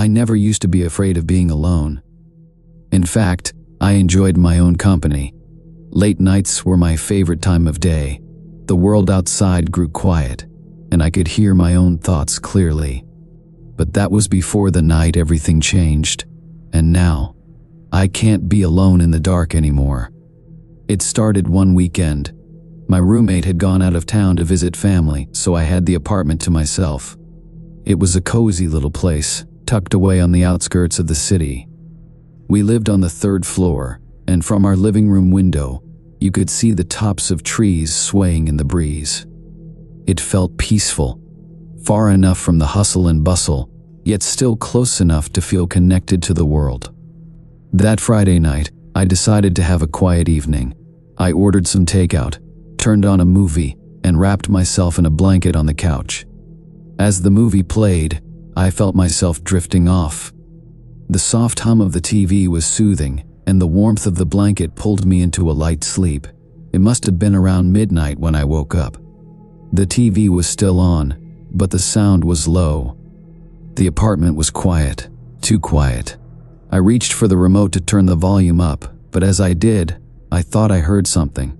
I never used to be afraid of being alone. In fact, I enjoyed my own company. Late nights were my favorite time of day. The world outside grew quiet, and I could hear my own thoughts clearly. But that was before the night everything changed, and now, I can't be alone in the dark anymore. It started one weekend. My roommate had gone out of town to visit family, so I had the apartment to myself. It was a cozy little place, tucked away on the outskirts of the city. We lived on the 3rd floor, and from our living room window, you could see the tops of trees swaying in the breeze. It felt peaceful, far enough from the hustle and bustle, yet still close enough to feel connected to the world. That Friday night, I decided to have a quiet evening. I ordered some takeout, turned on a movie, and wrapped myself in a blanket on the couch. As the movie played, I felt myself drifting off. The soft hum of the TV was soothing, and the warmth of the blanket pulled me into a light sleep. It must have been around midnight when I woke up. The TV was still on, but the sound was low. The apartment was quiet, too quiet. I reached for the remote to turn the volume up, but as I did, I thought I heard something.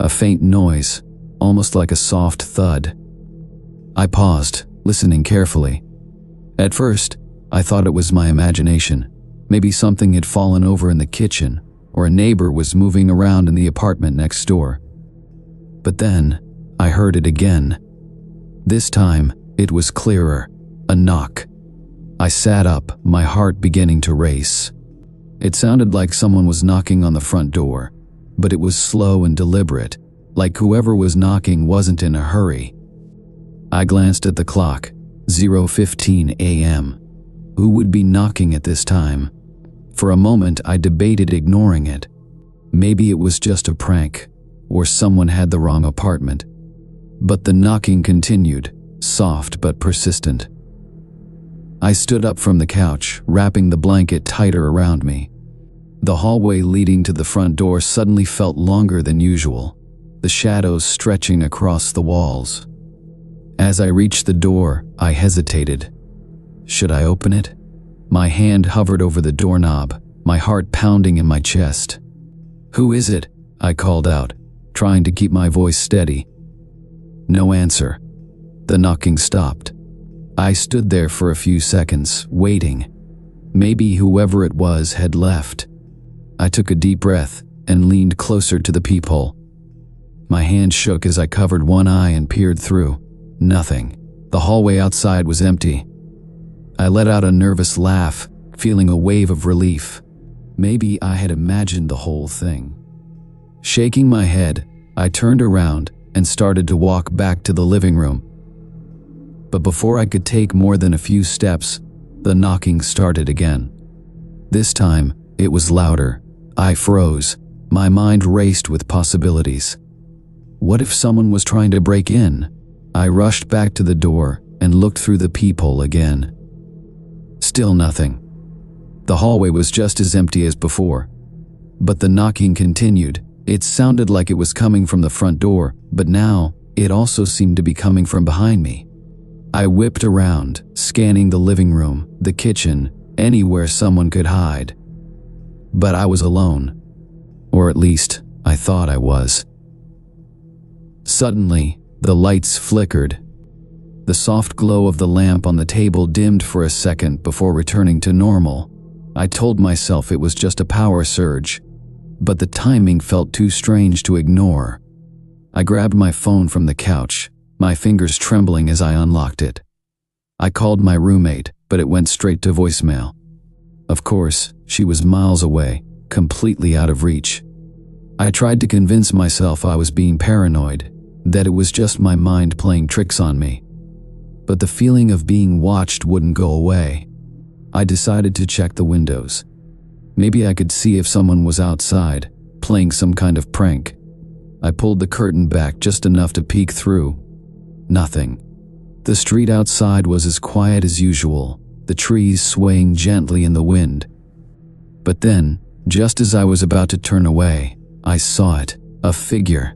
A faint noise, almost like a soft thud. I paused, listening carefully. At first, I thought it was my imagination. Maybe something had fallen over in the kitchen, or a neighbor was moving around in the apartment next door. But then, I heard it again. This time, it was clearer. A knock. I sat up, my heart beginning to race. It sounded like someone was knocking on the front door, but it was slow and deliberate, like whoever was knocking wasn't in a hurry. I glanced at the clock, 0:15 a.m. Who would be knocking at this time? For a moment, I debated ignoring it. Maybe it was just a prank, or someone had the wrong apartment. But the knocking continued, soft but persistent. I stood up from the couch, wrapping the blanket tighter around me. The hallway leading to the front door suddenly felt longer than usual, the shadows stretching across the walls. As I reached the door, I hesitated. Should I open it? My hand hovered over the doorknob, my heart pounding in my chest. "Who is it?" I called out, trying to keep my voice steady. No answer. The knocking stopped. I stood there for a few seconds, waiting. Maybe whoever it was had left. I took a deep breath and leaned closer to the peephole. My hand shook as I covered one eye and peered through. Nothing. The hallway outside was empty. I let out a nervous laugh, feeling a wave of relief. Maybe I had imagined the whole thing. Shaking my head, I turned around and started to walk back to the living room. But before I could take more than a few steps, the knocking started again. This time, it was louder. I froze. My mind raced with possibilities. What if someone was trying to break in? I rushed back to the door and looked through the peephole again. Still nothing. The hallway was just as empty as before. But the knocking continued. It sounded like it was coming from the front door, but now it also seemed to be coming from behind me. I whipped around, scanning the living room, the kitchen, anywhere someone could hide. But I was alone. Or at least, I thought I was. Suddenly, the lights flickered. The soft glow of the lamp on the table dimmed for a second before returning to normal. I told myself it was just a power surge, but the timing felt too strange to ignore. I grabbed my phone from the couch, my fingers trembling as I unlocked it. I called my roommate, but it went straight to voicemail. Of course, she was miles away, completely out of reach. I tried to convince myself I was being paranoid, that it was just my mind playing tricks on me. But the feeling of being watched wouldn't go away. I decided to check the windows. Maybe I could see if someone was outside, playing some kind of prank. I pulled the curtain back just enough to peek through. Nothing. The street outside was as quiet as usual, the trees swaying gently in the wind. But then, just as I was about to turn away, I saw it, a figure.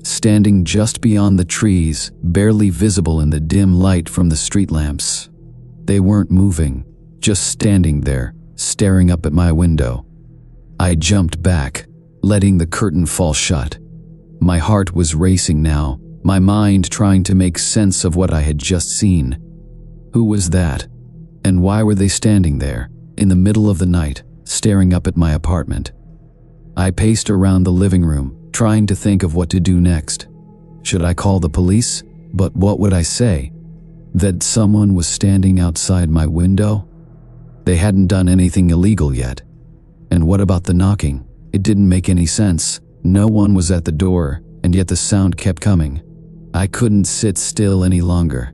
Standing just beyond the trees, barely visible in the dim light from the street lamps. They weren't moving, just standing there, staring up at my window. I jumped back, letting the curtain fall shut. My heart was racing now, my mind trying to make sense of what I had just seen. Who was that? And why were they standing there, in the middle of the night, staring up at my apartment? I paced around the living room, trying to think of what to do next. Should I call the police? But what would I say? That someone was standing outside my window? They hadn't done anything illegal yet. And what about the knocking? It didn't make any sense. No one was at the door, and yet the sound kept coming. I couldn't sit still any longer.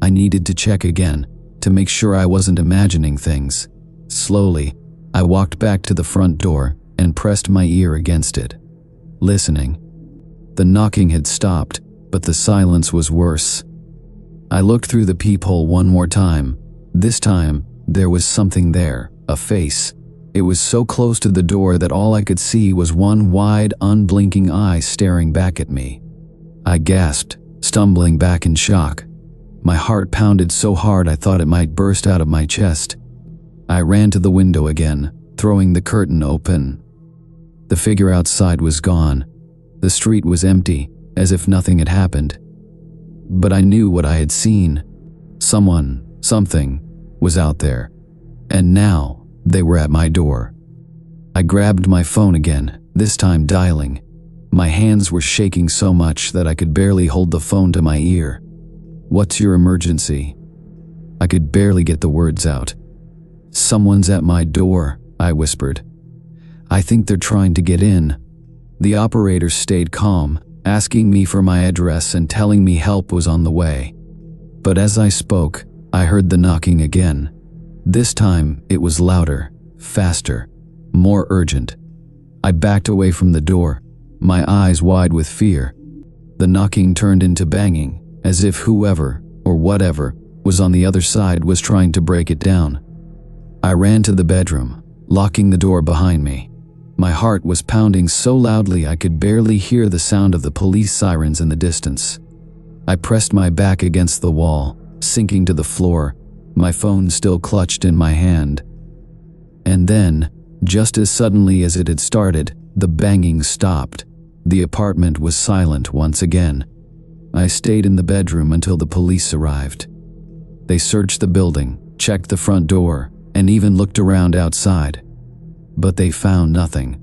I needed to check again, to make sure I wasn't imagining things. Slowly, I walked back to the front door and pressed my ear against it, listening. The knocking had stopped, but the silence was worse. I looked through the peephole one more time. This time, there was something there, a face. It was so close to the door that all I could see was one wide, unblinking eye staring back at me. I gasped, stumbling back in shock. My heart pounded so hard I thought it might burst out of my chest. I ran to the window again, throwing the curtain open. The figure outside was gone. The street was empty, as if nothing had happened. But I knew what I had seen. Someone, something, was out there. And now, they were at my door. I grabbed my phone again, this time dialing. My hands were shaking so much that I could barely hold the phone to my ear. "What's your emergency?" I could barely get the words out. "Someone's at my door," I whispered. "I think they're trying to get in." The operator stayed calm, asking me for my address and telling me help was on the way. But as I spoke, I heard the knocking again. This time, it was louder, faster, more urgent. I backed away from the door, my eyes wide with fear. The knocking turned into banging, as if whoever, or whatever, was on the other side was trying to break it down. I ran to the bedroom, locking the door behind me. My heart was pounding so loudly I could barely hear the sound of the police sirens in the distance. I pressed my back against the wall, sinking to the floor, my phone still clutched in my hand. And then, just as suddenly as it had started, the banging stopped. The apartment was silent once again. I stayed in the bedroom until the police arrived. They searched the building, checked the front door, and even looked around outside. But they found nothing.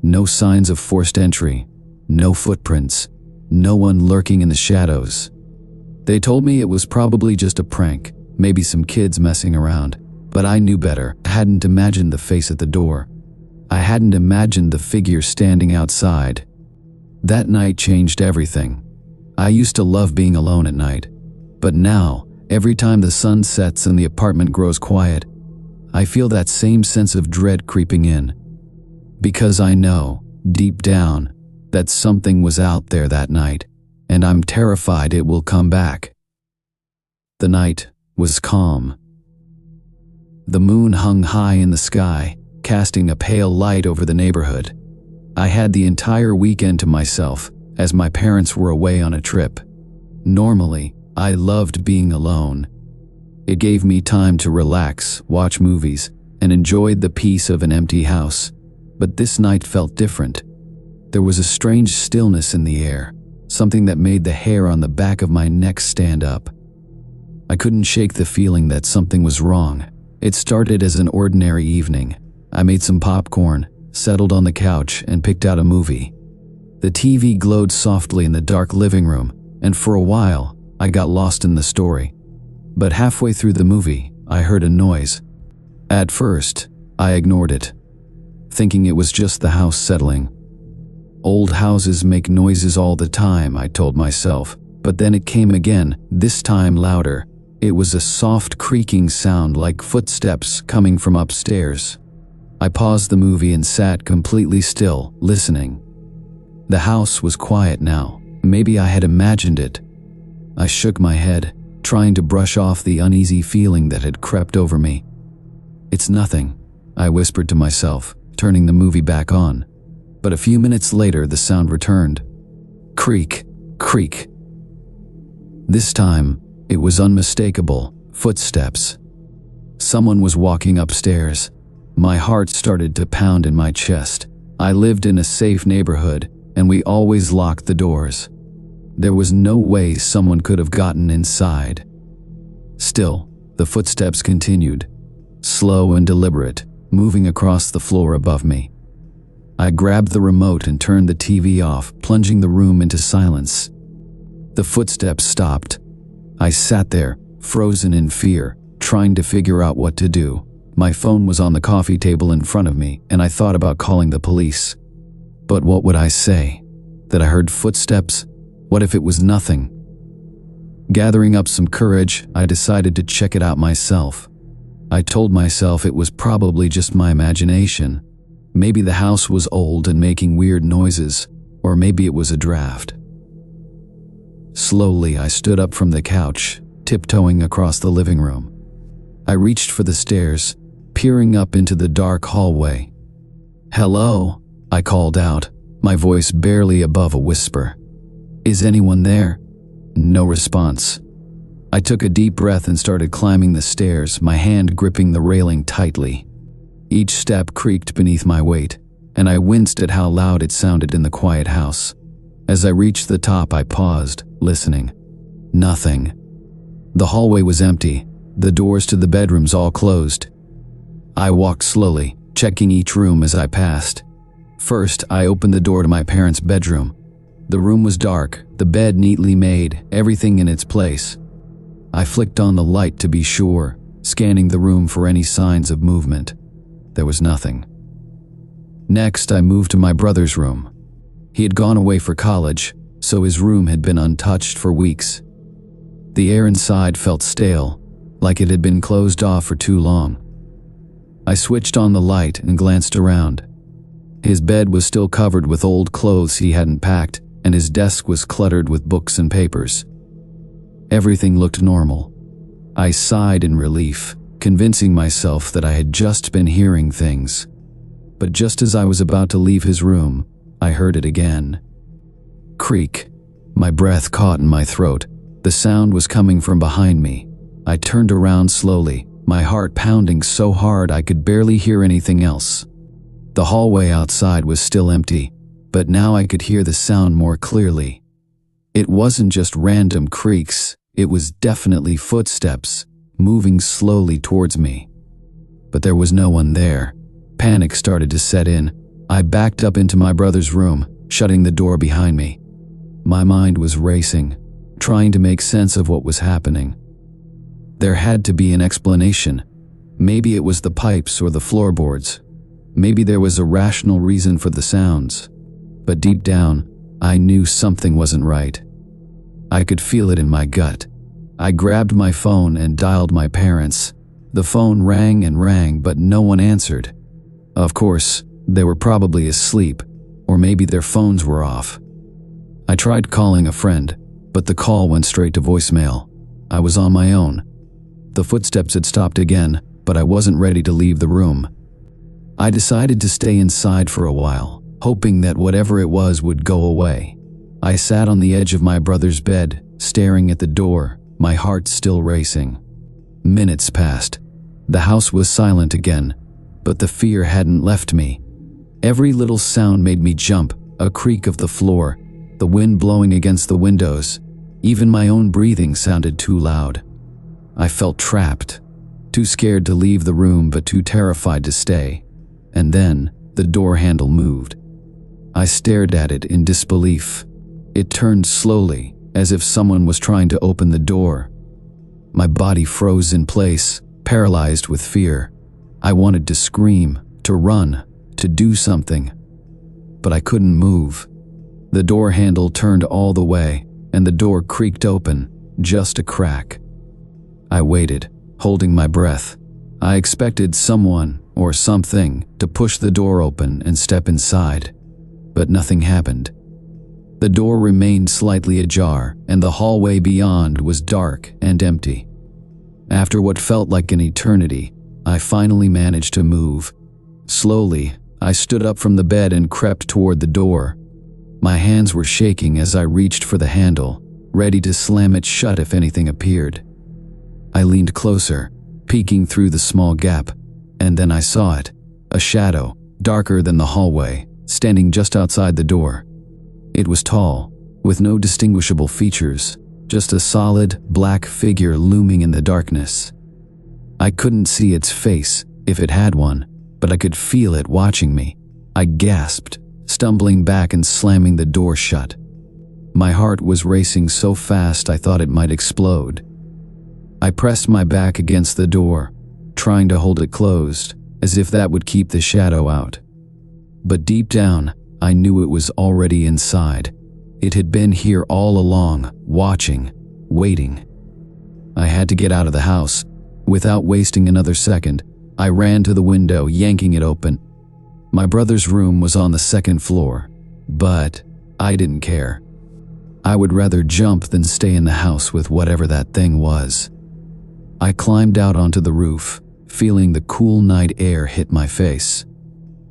No signs of forced entry, no footprints, no one lurking in the shadows. They told me it was probably just a prank, maybe some kids messing around, but I knew better. I hadn't imagined the face at the door. I hadn't imagined the figure standing outside. That night changed everything. I used to love being alone at night, but now, every time the sun sets and the apartment grows quiet, I feel that same sense of dread creeping in. Because I know, deep down, that something was out there that night, and I'm terrified it will come back. The night was calm. The moon hung high in the sky, casting a pale light over the neighborhood. I had the entire weekend to myself, as my parents were away on a trip. Normally, I loved being alone. It gave me time to relax, watch movies, and enjoy the peace of an empty house. But this night felt different. There was a strange stillness in the air, something that made the hair on the back of my neck stand up. I couldn't shake the feeling that something was wrong. It started as an ordinary evening. I made some popcorn, settled on the couch, and picked out a movie. The TV glowed softly in the dark living room, and for a while, I got lost in the story. But halfway through the movie, I heard a noise. At first, I ignored it, thinking it was just the house settling. Old houses make noises all the time, I told myself, but then it came again, this time louder. It was a soft creaking sound like footsteps coming from upstairs. I paused the movie and sat completely still, listening. The house was quiet now. Maybe I had imagined it. I shook my head, trying to brush off the uneasy feeling that had crept over me. "It's nothing," I whispered to myself, turning the movie back on. But a few minutes later, the sound returned. Creak, creak. This time, it was unmistakable, footsteps. Someone was walking upstairs. My heart started to pound in my chest. I lived in a safe neighborhood, and we always locked the doors. There was no way someone could have gotten inside. Still, the footsteps continued, slow and deliberate, moving across the floor above me. I grabbed the remote and turned the TV off, plunging the room into silence. The footsteps stopped. I sat there, frozen in fear, trying to figure out what to do. My phone was on the coffee table in front of me, and I thought about calling the police. But what would I say? That I heard footsteps? What if it was nothing? Gathering up some courage, I decided to check it out myself. I told myself it was probably just my imagination. Maybe the house was old and making weird noises, or maybe it was a draft. Slowly, I stood up from the couch, tiptoeing across the living room. I reached for the stairs, peering up into the dark hallway. "Hello," I called out, my voice barely above a whisper. "Is anyone there?" No response. I took a deep breath and started climbing the stairs, my hand gripping the railing tightly. Each step creaked beneath my weight, and I winced at how loud it sounded in the quiet house. As I reached the top, I paused, listening. Nothing. The hallway was empty, the doors to the bedrooms all closed. I walked slowly, checking each room as I passed. First, I opened the door to my parents' bedroom. The room was dark, the bed neatly made, everything in its place. I flicked on the light to be sure, scanning the room for any signs of movement. There was nothing. Next, I moved to my brother's room. He had gone away for college, so his room had been untouched for weeks. The air inside felt stale, like it had been closed off for too long. I switched on the light and glanced around. His bed was still covered with old clothes he hadn't packed, and his desk was cluttered with books and papers. Everything looked normal. I sighed in relief, convincing myself that I had just been hearing things. But just as I was about to leave his room, I heard it again. Creak. My breath caught in my throat. The sound was coming from behind me. I turned around slowly, my heart pounding so hard I could barely hear anything else. The hallway outside was still empty, but now I could hear the sound more clearly. It wasn't just random creaks, it was definitely footsteps, moving slowly towards me. But there was no one there. Panic started to set in. I backed up into my brother's room, shutting the door behind me. My mind was racing, trying to make sense of what was happening. There had to be an explanation. Maybe it was the pipes or the floorboards. Maybe there was a rational reason for the sounds. But deep down, I knew something wasn't right. I could feel it in my gut. I grabbed my phone and dialed my parents. The phone rang and rang, but no one answered. Of course, they were probably asleep, or maybe their phones were off. I tried calling a friend, but the call went straight to voicemail. I was on my own. The footsteps had stopped again, but I wasn't ready to leave the room. I decided to stay inside for a while, hoping that whatever it was would go away. I sat on the edge of my brother's bed, staring at the door, my heart still racing. Minutes passed. The house was silent again, but the fear hadn't left me. Every little sound made me jump, a creak of the floor, the wind blowing against the windows. Even my own breathing sounded too loud. I felt trapped, too scared to leave the room but too terrified to stay. And then, the door handle moved. I stared at it in disbelief. It turned slowly, as if someone was trying to open the door. My body froze in place, paralyzed with fear. I wanted to scream, to run, to do something. But I couldn't move. The door handle turned all the way, and the door creaked open, just a crack. I waited, holding my breath. I expected someone, or something, to push the door open and step inside. But nothing happened. The door remained slightly ajar, and the hallway beyond was dark and empty. After what felt like an eternity, I finally managed to move. Slowly, I stood up from the bed and crept toward the door. My hands were shaking as I reached for the handle, ready to slam it shut if anything appeared. I leaned closer, peeking through the small gap, and then I saw it, a shadow, darker than the hallway, standing just outside the door. It was tall, with no distinguishable features, just a solid, black figure looming in the darkness. I couldn't see its face, if it had one, but I could feel it watching me. I gasped, stumbling back and slamming the door shut. My heart was racing so fast I thought it might explode. I pressed my back against the door, trying to hold it closed, as if that would keep the shadow out. But deep down, I knew it was already inside. It had been here all along, watching, waiting. I had to get out of the house. Without wasting another second, I ran to the window, yanking it open. My brother's room was on the second floor, but I didn't care. I would rather jump than stay in the house with whatever that thing was. I climbed out onto the roof, feeling the cool night air hit my face.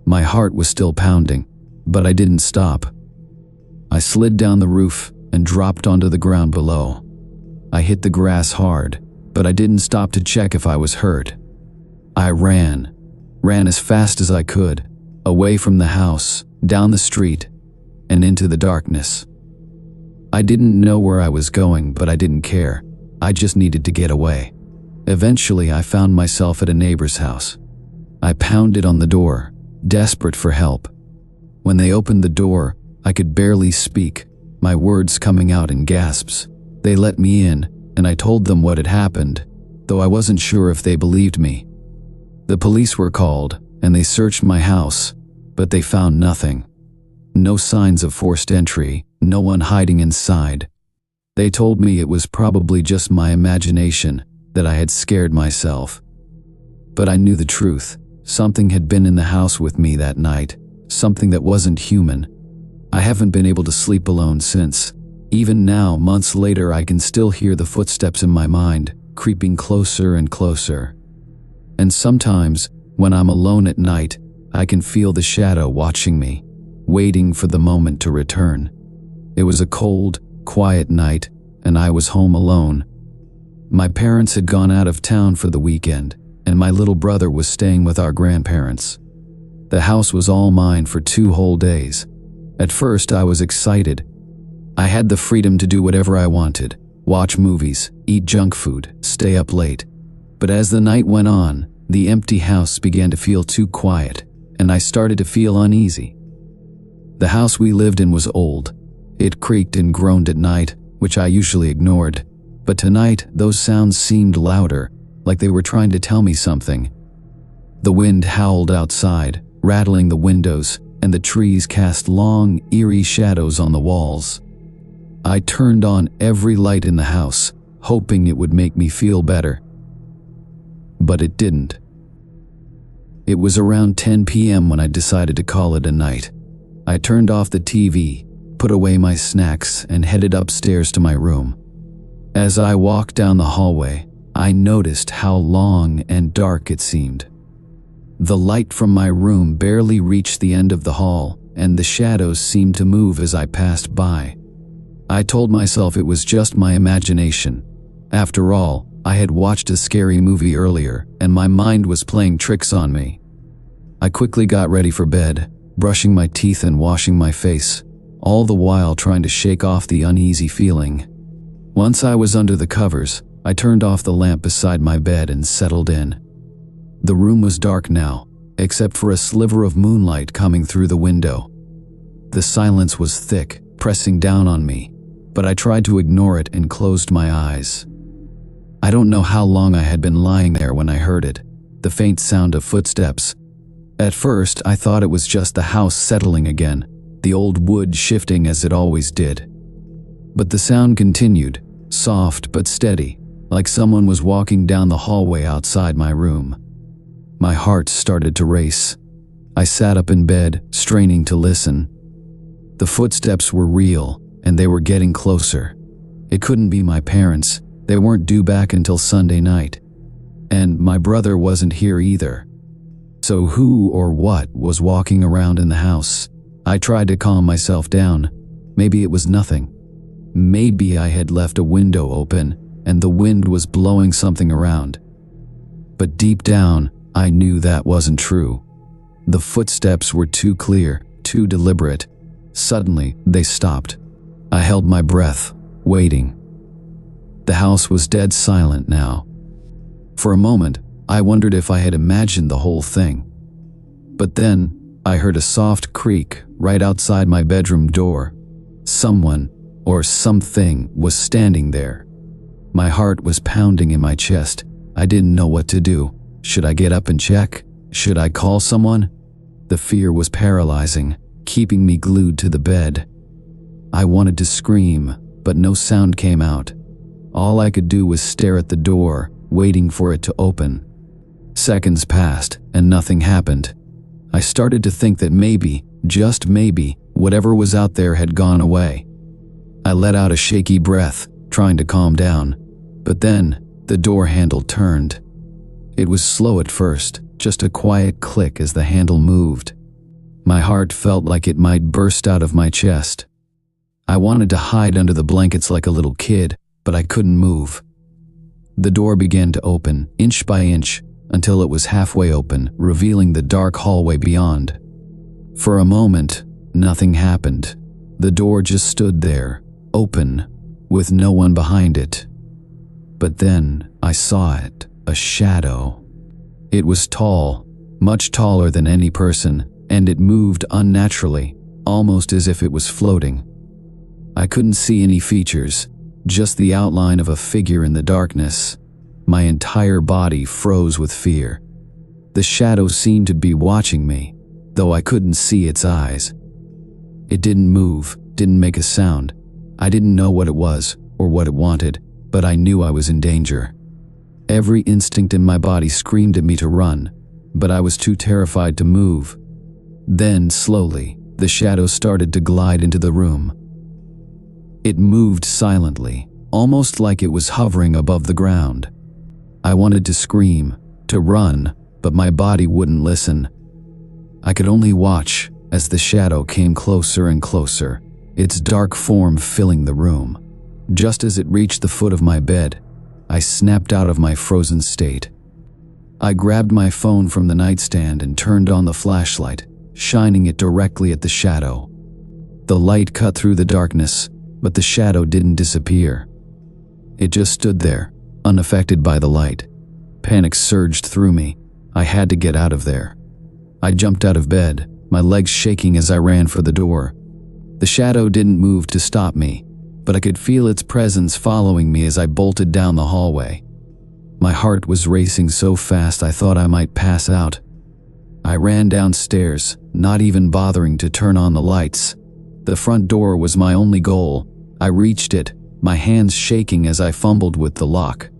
My heart was still pounding, but I didn't stop. I slid down the roof and dropped onto the ground below. I hit the grass hard, but I didn't stop to check if I was hurt. I ran as fast as I could, away from the house, down the street, and into the darkness. I didn't know where I was going, but I didn't care. I just needed to get away. Eventually, I found myself at a neighbor's house. I pounded on the door, desperate for help. When they opened the door, I could barely speak, my words coming out in gasps. They let me in, and I told them what had happened, though I wasn't sure if they believed me. The police were called, and they searched my house, but they found nothing. No signs of forced entry, no one hiding inside. They told me it was probably just my imagination, that I had scared myself. But I knew the truth. Something had been in the house with me that night, something that wasn't human. I haven't been able to sleep alone since. Even now, months later, I can still hear the footsteps in my mind, creeping closer and closer. And sometimes, when I'm alone at night, I can feel the shadow watching me, waiting for the moment to return. It was a cold, quiet night, and I was home alone. My parents had gone out of town for the weekend, and my little brother was staying with our grandparents. The house was all mine for 2 whole days. At first, I was excited. I had the freedom to do whatever I wanted, watch movies, eat junk food, stay up late. But as the night went on, the empty house began to feel too quiet, and I started to feel uneasy. The house we lived in was old. It creaked and groaned at night, which I usually ignored. But tonight, those sounds seemed louder, like they were trying to tell me something. The wind howled outside, rattling the windows, and the trees cast long, eerie shadows on the walls. I turned on every light in the house, hoping it would make me feel better. But it didn't. It was around 10 p.m. when I decided to call it a night. I turned off the TV, put away my snacks, and headed upstairs to my room. As I walked down the hallway, I noticed how long and dark it seemed. The light from my room barely reached the end of the hall, and the shadows seemed to move as I passed by. I told myself it was just my imagination. After all, I had watched a scary movie earlier, and my mind was playing tricks on me. I quickly got ready for bed, brushing my teeth and washing my face, all the while trying to shake off the uneasy feeling. Once I was under the covers, I turned off the lamp beside my bed and settled in. The room was dark now, except for a sliver of moonlight coming through the window. The silence was thick, pressing down on me, but I tried to ignore it and closed my eyes. I don't know how long I had been lying there when I heard it, the faint sound of footsteps. At first, I thought it was just the house settling again, the old wood shifting as it always did. But the sound continued, soft but steady, like someone was walking down the hallway outside my room. My heart started to race. I sat up in bed, straining to listen. The footsteps were real, and they were getting closer. It couldn't be my parents. They weren't due back until Sunday night. And my brother wasn't here either. So who or what was walking around in the house? I tried to calm myself down. Maybe it was nothing. Maybe I had left a window open, and the wind was blowing something around. But deep down, I knew that wasn't true. The footsteps were too clear, too deliberate. Suddenly, they stopped. I held my breath, waiting. The house was dead silent now. For a moment, I wondered if I had imagined the whole thing. But then, I heard a soft creak right outside my bedroom door. Someone, or something, was standing there. My heart was pounding in my chest. I didn't know what to do. Should I get up and check? Should I call someone? The fear was paralyzing, keeping me glued to the bed. I wanted to scream, but no sound came out. All I could do was stare at the door, waiting for it to open. Seconds passed, and nothing happened. I started to think that maybe, just maybe, whatever was out there had gone away. I let out a shaky breath, trying to calm down. But then, the door handle turned. It was slow at first, just a quiet click as the handle moved. My heart felt like it might burst out of my chest. I wanted to hide under the blankets like a little kid, but I couldn't move. The door began to open, inch by inch, until it was halfway open, revealing the dark hallway beyond. For a moment, nothing happened. The door just stood there, open, with no one behind it. But then I saw it, a shadow. It was tall, much taller than any person, and it moved unnaturally, almost as if it was floating. I couldn't see any features, just the outline of a figure in the darkness. My entire body froze with fear. The shadow seemed to be watching me, though I couldn't see its eyes. It didn't move, didn't make a sound. I didn't know what it was or what it wanted, but I knew I was in danger. Every instinct in my body screamed at me to run, but I was too terrified to move. Then, slowly, the shadow started to glide into the room. It moved silently, almost like it was hovering above the ground. I wanted to scream, to run, but my body wouldn't listen. I could only watch as the shadow came closer and closer, its dark form filling the room. Just as it reached the foot of my bed, I snapped out of my frozen state. I grabbed my phone from the nightstand and turned on the flashlight, shining it directly at the shadow. The light cut through the darkness, but the shadow didn't disappear. It just stood there, unaffected by the light. Panic surged through me. I had to get out of there. I jumped out of bed, my legs shaking as I ran for the door. The shadow didn't move to stop me, but I could feel its presence following me as I bolted down the hallway. My heart was racing so fast I thought I might pass out. I ran downstairs, not even bothering to turn on the lights. The front door was my only goal. I reached it, my hands shaking as I fumbled with the lock.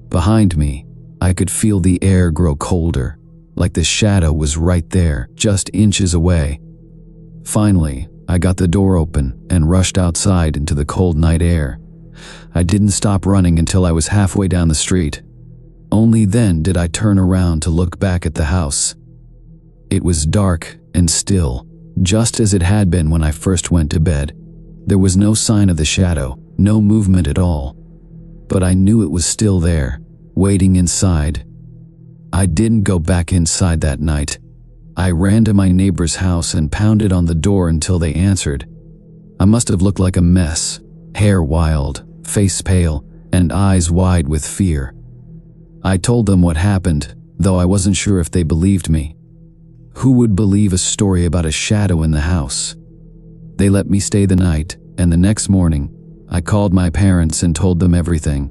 Behind me, I could feel the air grow colder, like the shadow was right there, just inches away. Finally, I got the door open and rushed outside into the cold night air. I didn't stop running until I was halfway down the street. Only then did I turn around to look back at the house. It was dark and still, just as it had been when I first went to bed. There was no sign of the shadow, no movement at all. But I knew it was still there, waiting inside. I didn't go back inside that night. I ran to my neighbor's house and pounded on the door until they answered. I must have looked like a mess, hair wild, face pale, and eyes wide with fear. I told them what happened, though I wasn't sure if they believed me. Who would believe a story about a shadow in the house? They let me stay the night, and the next morning, I called my parents and told them everything.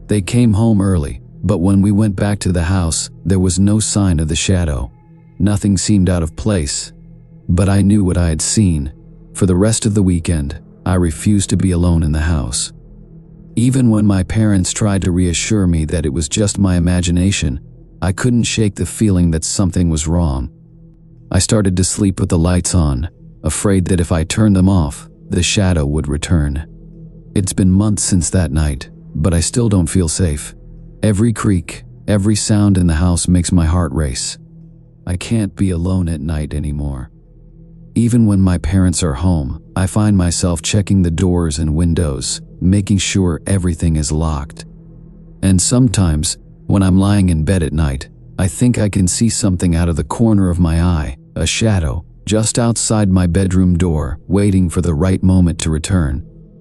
They came home early, but when we went back to the house, there was no sign of the shadow. Nothing seemed out of place, but I knew what I had seen. For the rest of the weekend, I refused to be alone in the house. Even when my parents tried to reassure me that it was just my imagination, I couldn't shake the feeling that something was wrong. I started to sleep with the lights on, afraid that if I turned them off, the shadow would return. It's been months since that night, but I still don't feel safe. Every creak, every sound in the house makes my heart race. I can't be alone at night anymore. Even when my parents are home, I find myself checking the doors and windows, making sure everything is locked. And sometimes, When I'm lying in bed at night, I think I can see something out of the corner of my eye, a shadow, just outside my bedroom door, waiting for the right moment to return.